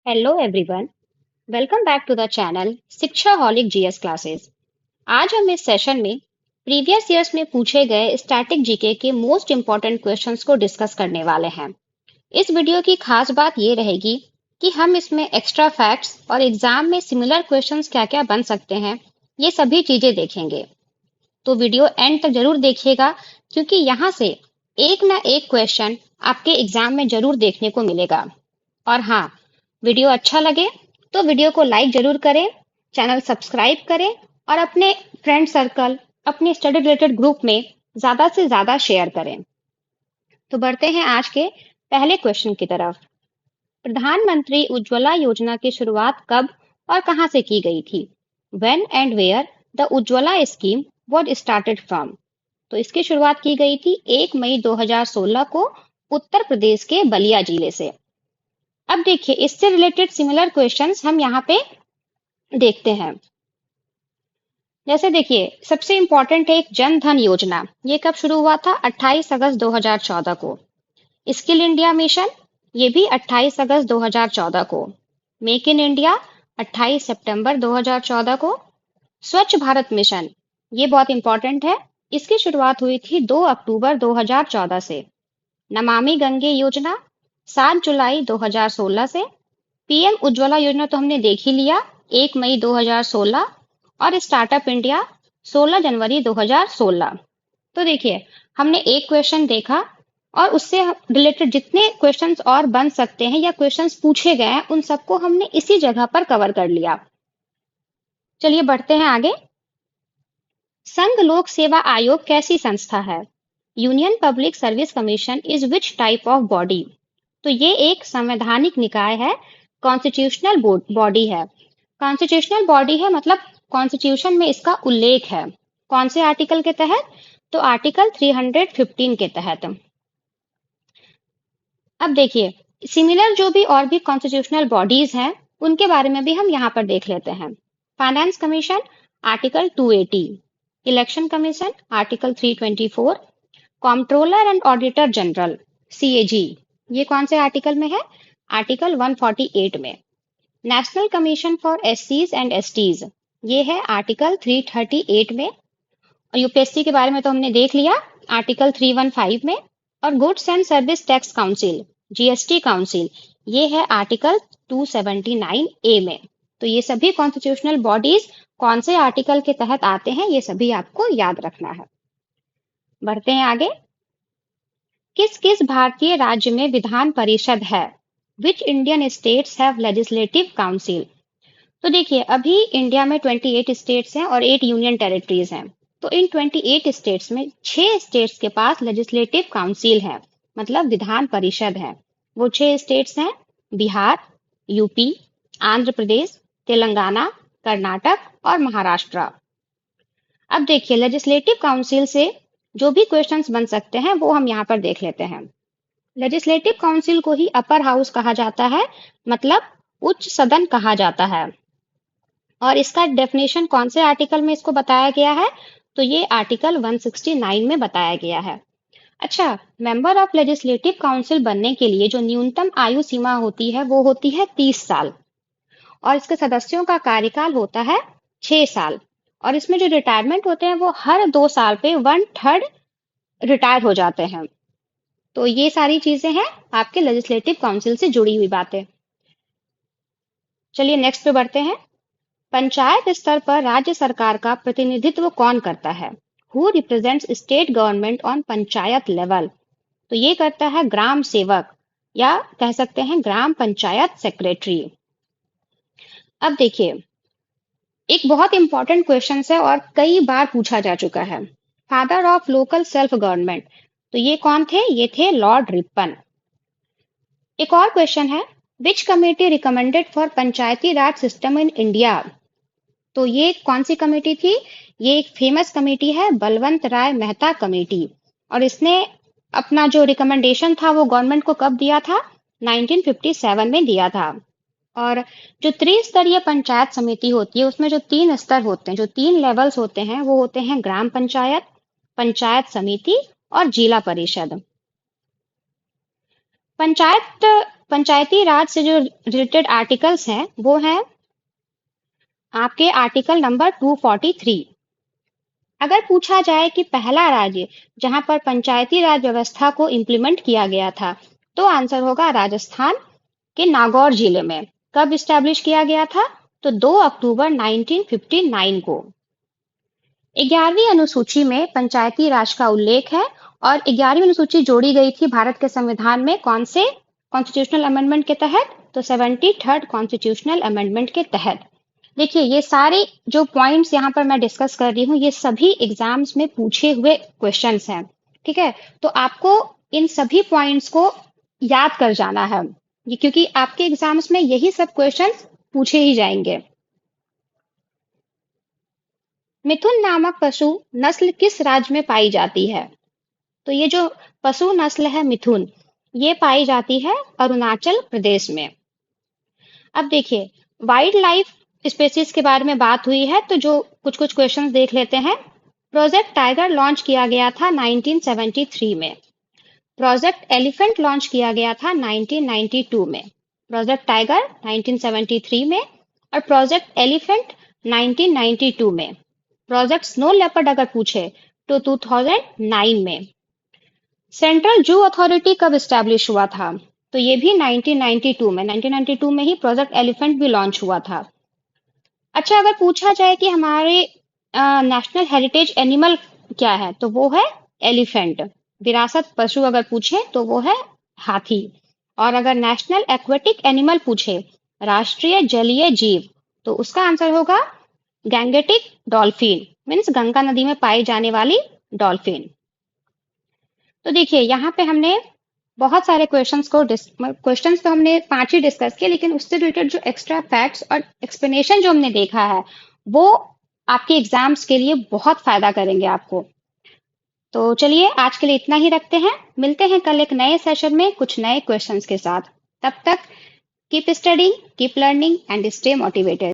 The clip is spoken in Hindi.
Hello everyone, welcome back to the channel Shikshaholic GS classes. आज हम इस सेशन में प्रीवियस ईयर्स में पूछे गए स्टैटिक जीके के मोस्ट इम्पॉर्टेंट क्वेश्चंस को डिस्कस करने वाले हैं। इस वीडियो की खास बात ये रहेगी कि हम इसमें एक्स्ट्रा फैक्ट्स और एग्जाम में सिमिलर क्वेश्चंस क्या-क्या बन सकते हैं, ये सभी चीजें देखेंगे। तो वीडियो एंड तक जरूर देखिएगा क्योंकि यहाँ से एक ना एक क्वेश्चन आपके एग्जाम में जरूर देखने को मिलेगा। और हाँ, वीडियो अच्छा लगे तो वीडियो को लाइक जरूर करें, चैनल सब्सक्राइब करें और अपने फ्रेंड सर्कल, अपने स्टडी रिलेटेड ग्रुप में ज्यादा से ज्यादा शेयर करें। तो बढ़ते हैं आज के पहले क्वेश्चन की तरफ। प्रधानमंत्री उज्ज्वला योजना की शुरुआत कब और कहां से की गई थी? When and where the Ujjwala scheme was started from? तो इसकी शुरुआत की गई थी 1 मई 2016 को उत्तर प्रदेश के बलिया जिले से। अब देखिए, इससे रिलेटेड सिमिलर क्वेश्चंस हम यहाँ पे देखते हैं। जैसे देखिए, सबसे इंपॉर्टेंट है एक जन धन योजना। ये कब शुरू हुआ था? 28 अगस्त 2014 को। स्किल इंडिया मिशन, ये भी 28 अगस्त 2014 को। मेक इन इंडिया, 28 सितंबर 2014 को। स्वच्छ भारत मिशन, ये बहुत इंपॉर्टेंट है। इसकी शुरुआत हुई थी 2 अक्टूबर 2014 से। नमामि गंगे योजना, 7 जुलाई 2016 से। पीएम उज्ज्वला योजना तो हमने देख ही लिया, 1 मई 2016। और स्टार्टअप इंडिया, 16 जनवरी 2016। तो देखिए, हमने एक क्वेश्चन देखा और उससे रिलेटेड जितने क्वेश्चंस और बन सकते हैं या क्वेश्चंस पूछे गए हैं, उन सबको हमने इसी जगह पर कवर कर लिया। चलिए बढ़ते हैं आगे। संघ लोक सेवा आयोग कैसी संस्था है? Union public service commission is which type of body? तो ये एक संवैधानिक निकाय है, कॉन्स्टिट्यूशनल बॉडी है। कॉन्स्टिट्यूशनल बॉडी है मतलब कॉन्स्टिट्यूशन में इसका उल्लेख है। कौन से आर्टिकल के तहत? तो आर्टिकल 315 के तहत। अब देखिए, सिमिलर जो भी और भी कॉन्स्टिट्यूशनल बॉडीज हैं, उनके बारे में भी हम यहाँ पर देख लेते हैं। Finance commission, article 280। Election commission, article 324। Controller and auditor general, CAG, ये कौन से आर्टिकल में है? आर्टिकल 148 में। नेशनल कमीशन फॉर एससीज एंड एसटीज, ये है आर्टिकल 338 में। और यूपीएससी के बारे में तो हमने देख लिया, आर्टिकल 315 में। और goods and service tax council, GST council, ये है आर्टिकल 279 ए में। तो ये सभी कॉन्स्टिट्यूशनल बॉडीज कौन से आर्टिकल के तहत आते हैं, ये सभी आपको याद रखना है। बढ़ते हैं आगे। किस किस भारतीय राज्य में विधान परिषद है? Which Indian states have legislative council? तो देखिए, अभी इंडिया में 28 स्टेट्स हैं और 8 यूनियन टेरिटरीज हैं। तो इन 28 स्टेट्स में 6 स्टेट्स के पास लेजिस्लेटिव काउंसिल है, मतलब विधान परिषद है। वो 6 स्टेट्स हैं बिहार, यूपी, आंध्र प्रदेश, तेलंगाना, कर्नाटक और महाराष्ट्र। अब देखिए, लेजिस्लेटिव काउंसिल से जो भी क्वेश्चंस बन सकते हैं वो हम यहाँ पर देख लेते हैं। लेजिस्लेटिव काउंसिल को ही अपर हाउस कहा जाता है, मतलब उच्च सदन कहा जाता है। और इसका डेफिनेशन कौन से आर्टिकल में इसको बताया गया है? तो ये आर्टिकल 169 में बताया गया है। अच्छा, मेंबर ऑफ लेजिस्लेटिव काउंसिल बनने के लिए जो न्यूनतम आयु सीमा होती है वो होती है 30 साल। और इसके सदस्यों का कार्यकाल होता है 6 साल। और इसमें जो रिटायरमेंट होते हैं वो हर 2 साल पे 1/3 रिटायर हो जाते हैं। तो ये सारी चीजें हैं आपके लेजिस्लेटिव काउंसिल से जुड़ी हुई बातें। चलिए नेक्स्ट पे बढ़ते हैं। पंचायत स्तर पर राज्य सरकार का प्रतिनिधित्व कौन करता है? Who represents state government on panchayat level? तो ये करता है ग्राम सेवक, या कह सकते हैं ग्राम पंचायत सेक्रेटरी। अब देखिए, एक बहुत इंपॉर्टेंट क्वेश्चन है और कई बार पूछा जा चुका है। Father of local self government, तो ये कौन थे? ये थे लॉर्ड रिपन। एक और क्वेश्चन है, विच committee recommended for Panchayati Raj system in India? तो ये कौन सी कमेटी थी? ये एक फेमस कमेटी है, बलवंत राय मेहता कमेटी। और इसने अपना जो रिकमेंडेशन था वो गवर्नमेंट को कब दिया था? 1957 में दिया था। और जो त्रिस्तरीय पंचायत समिति होती है उसमें जो 3 स्तर होते हैं, जो 3 लेवल्स होते हैं, वो होते हैं ग्राम पंचायत, पंचायत समिति और जिला परिषद। पंचायत पंचायती राज से जो रिलेटेड आर्टिकल्स हैं वो हैं आपके आर्टिकल नंबर 243। अगर पूछा जाए कि पहला राज्य जहां पर पंचायती राज व्यवस्था को इम्प्लीमेंट किया गया था, तो आंसर होगा राजस्थान के नागौर जिले में। कब इस्टेब्लिश किया गया था? तो 2 अक्टूबर 1959 को। 11वीं अनुसूची में पंचायती राज का उल्लेख है और 11वीं अनुसूची जोड़ी गई थी भारत के संविधान में कौन से कॉन्स्टिट्यूशनल अमेंडमेंट के तहत? तो 73rd कॉन्स्टिट्यूशनल अमेंडमेंट के तहत। देखिए ये सारे जो पॉइंट्स यहाँ पर मैं डिस्कस कर रही हूँ ये सभी एग्जाम्स में पूछे हुए क्वेश्चंस हैं। ठीक है, तो आपको इन सभी पॉइंट्स को याद कर जाना है क्योंकि आपके एग्जाम्स में यही सब क्वेश्चंस पूछे ही जाएंगे। मिथुन नामक पशु नस्ल किस राज्य में पाई जाती है? तो ये जो पशु नस्ल है मिथुन, ये पाई जाती है अरुणाचल प्रदेश में। अब देखिए वाइल्ड लाइफ स्पेसीज के बारे में बात हुई है तो जो कुछ कुछ क्वेश्चंस देख लेते हैं। प्रोजेक्ट टाइगर लॉन्च किया गया था 1973 में। प्रोजेक्ट एलिफेंट लॉन्च किया गया था 1992 में। प्रोजेक्ट टाइगर 1973 में और प्रोजेक्ट एलिफेंट 1992 में। प्रोजेक्ट स्नो लेपर्ड अगर पूछे तो 2009 में। सेंट्रल जू अथॉरिटी कब स्टैब्लिश हुआ था? तो ये भी 1992 में। 1992 में ही प्रोजेक्ट एलिफेंट भी लॉन्च हुआ था। अच्छा अगर पूछा जाए कि हमारे नेशनल हेरिटेज एनिमल क्या है तो वो है एलिफेंट। विरासत पशु अगर पूछे तो वो है हाथी। और अगर नेशनल एक्वेटिक एनिमल पूछे राष्ट्रीय जलीय जीव तो उसका आंसर होगा गैंगेटिक डॉल्फिन, मीन्स गंगा नदी में पाई जाने वाली डॉल्फिन। तो देखिए यहाँ पे हमने बहुत सारे क्वेश्चंस तो हमने 5 ही डिस्कस किए, लेकिन उससे रिलेटेड जो एक्स्ट्रा फैक्ट्स और एक्सप्लेनेशन जो हमने देखा है वो आपके एग्जाम्स के लिए बहुत फायदा करेंगे आपको। तो चलिए आज के लिए इतना ही रखते हैं, मिलते हैं कल एक नए सेशन में कुछ नए क्वेश्चंस के साथ। तब तक keep studying, keep learning and stay motivated.